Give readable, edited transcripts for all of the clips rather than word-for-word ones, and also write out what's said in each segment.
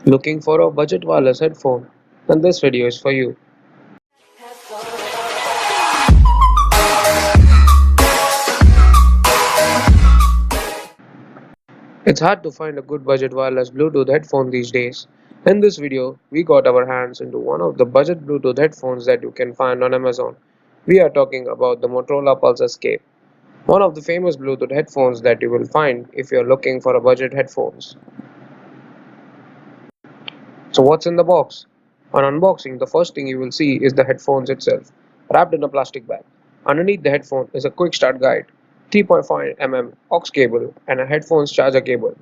Looking for a budget wireless headphone? Then this video is for you. It's hard to find a good budget wireless Bluetooth headphone these days. In this video, we got our hands into one of the budget Bluetooth headphones that you can find on Amazon. We are talking about the Motorola Pulse Escape, one of the famous Bluetooth headphones that you will find if you're looking for a budget headphones. So what's in the box? On unboxing, the first thing you will see is the headphones itself, wrapped in a plastic bag. Underneath the headphone is a quick start guide, 3.5 mm aux cable, and a headphones charger cable.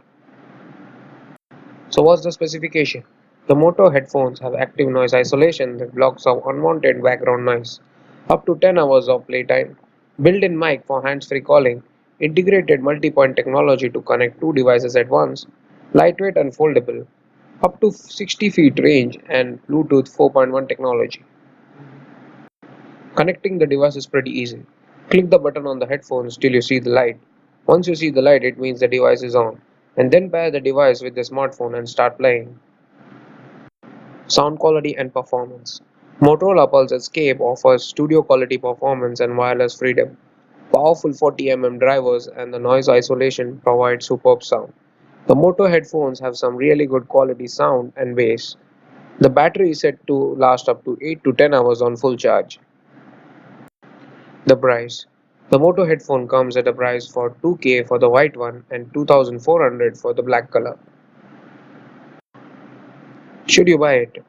So what's the specification? The Moto headphones have active noise isolation that blocks out unwanted background noise, up to 10 hours of playtime, built-in mic for hands-free calling, integrated multi-point technology to connect two devices at once, lightweight and foldable, up to 60 feet range, and Bluetooth 4.1 technology. Connecting the device is pretty easy. Click the button on the headphones till you see the light. Once you see the light, it means the device is on, and then pair the device with the smartphone and start playing. Sound quality and performance. Motorola Pulse Escape offers studio quality performance and wireless freedom. Powerful 40 mm drivers and the noise isolation provide superb sound. The Moto headphones have some really good quality sound and bass. The battery is said to last up to 8 to 10 hours on full charge. The price. The Moto headphone comes at a price for 2K for the white one and 2400 for the black color. Should you buy it?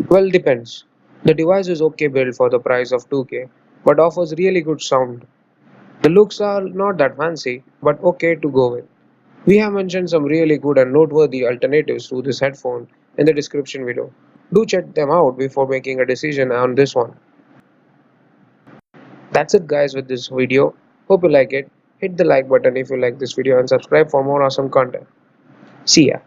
Well, depends. The device is okay built for the price of 2K, but offers really good sound. The looks are not that fancy, but okay to go with. We have mentioned some really good and noteworthy alternatives to this headphone in the description below. Do check them out before making a decision on this one. That's it guys with this video. Hope you like it. Hit the like button if you like this video and subscribe for more awesome content. See ya.